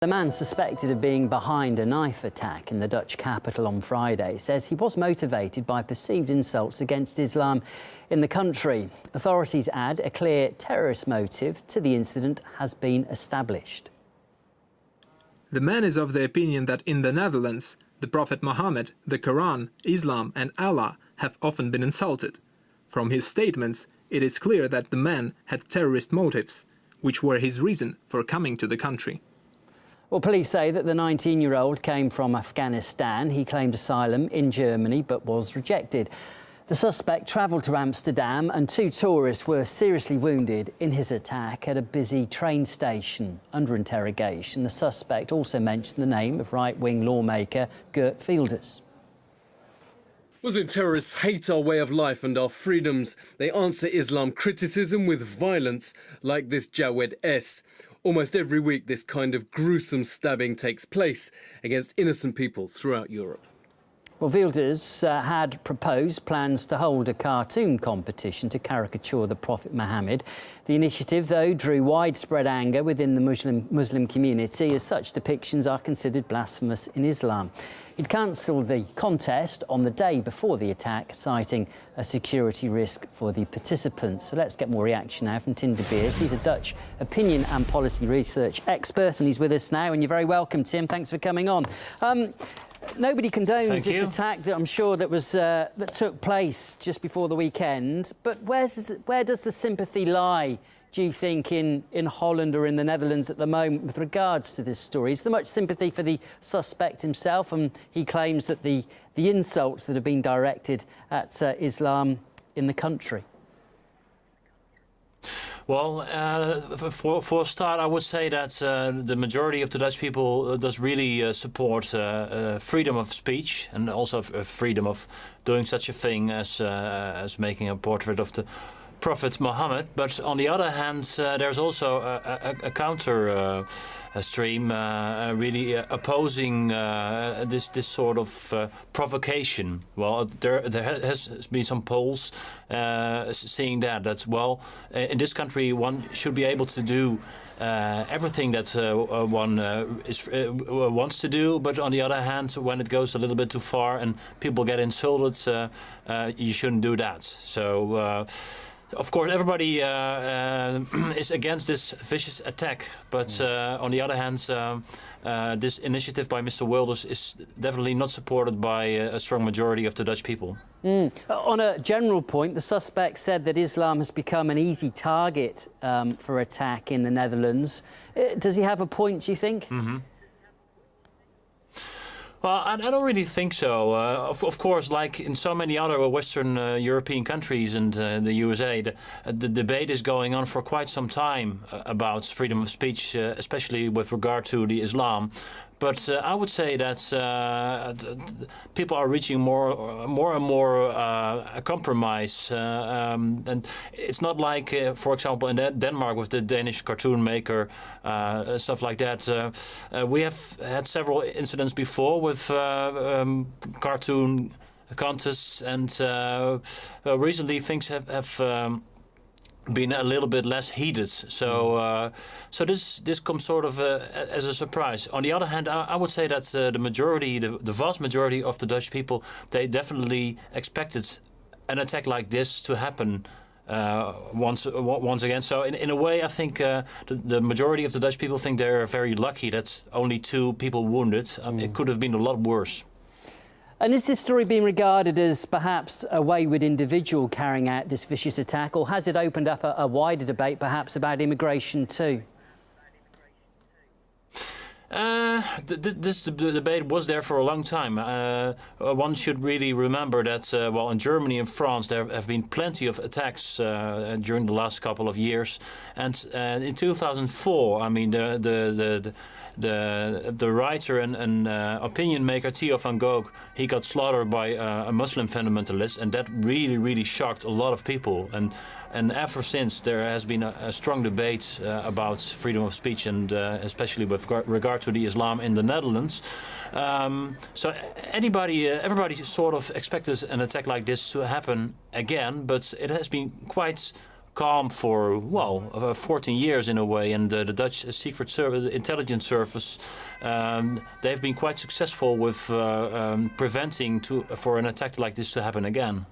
The man suspected of being behind a knife attack in the Dutch capital on Friday says he was motivated by perceived insults against Islam in the country. Authorities add a clear terrorist motive to the incident has been established. The man is of the opinion that in the Netherlands, the Prophet Muhammad, the Quran, Islam and Allah have often been insulted. From his statements, it is clear that the man had terrorist motives, which were his reason for coming to the country. Well, police say that the 19-year-old came from Afghanistan. He claimed asylum in Germany but was rejected. The suspect travelled to Amsterdam and 2 tourists were seriously wounded in his attack at a busy train station. Under interrogation, the suspect also mentioned the name of right-wing lawmaker Geert Wilders. Muslim terrorists hate our way of life and our freedoms. They answer Islam criticism with violence, like this Jawed S. Almost every week, this kind of gruesome stabbing takes place against innocent people throughout Europe. Well, Wilders had proposed plans to hold a cartoon competition to caricature the Prophet Muhammad. The initiative, though, drew widespread anger within the Muslim community, as such depictions are considered blasphemous in Islam. He'd cancelled the contest on the day before the attack, citing a security risk for the participants. So let's get more reaction now from Tim de Beers. He's a Dutch opinion and policy research expert, and he's with us now. And you're very welcome, Tim. Thanks for coming on. Nobody condones this attack that I'm sure that took place just before the weekend. But where does the sympathy lie, do you think, in Holland or in the Netherlands at the moment with regards to this story? Is there much sympathy for the suspect himself? And he claims that the insults that have been directed at Islam in the country. Well, for a start, I would say that the majority of the Dutch people does really support freedom of speech and also freedom of doing such a thing as making a portrait of the Prophet Muhammad. But on the other hand, there's also a counter stream really opposing this sort of provocation. Well, there has been some polls seeing that well, in this country one should be able to do everything that one wants to do, but on the other hand, when it goes a little bit too far and people get insulted, you shouldn't do that. So. Of course, everybody is against this vicious attack, but on the other hand, this initiative by Mr. Wilders is definitely not supported by a strong majority of the Dutch people. On a general point, the suspect said that Islam has become an easy target for attack in the Netherlands. Does he have a point, do you think? Well, I don't really think so. Of course, like in so many other Western European countries and the USA, the debate is going on for quite some time about freedom of speech, especially with regard to the Islam. But I would say that people are reaching more and more a compromise. And it's not like, for example, in Denmark with the Danish cartoon maker, stuff like that. We have had several incidents before with cartoon contests, and recently things have been a little bit less heated, so this comes sort of as a surprise. On the other hand, I would say that the vast majority of the Dutch people, they definitely expected an attack like this to happen once again. So in a way, I think the majority of the Dutch people think they're very lucky that only 2 people wounded. It could have been a lot worse. And is this story being regarded as perhaps a wayward individual carrying out this vicious attack, or has it opened up a wider debate perhaps about immigration too? This debate was there for a long time. One should really remember that, well, in Germany and France there have been plenty of attacks during the last couple of years. And in 2004, I mean, the writer and opinion maker Theo van Gogh, he got slaughtered by a Muslim fundamentalist, and that really shocked a lot of people. And ever since, there has been a strong debate about freedom of speech, and especially with regard to the Islam in the Netherlands. So everybody sort of expected an attack like this to happen again, but it has been quite calm for, well, 14 years in a way, and the Dutch Secret Service, Intelligence Service, they've been quite successful with preventing for an attack like this to happen again.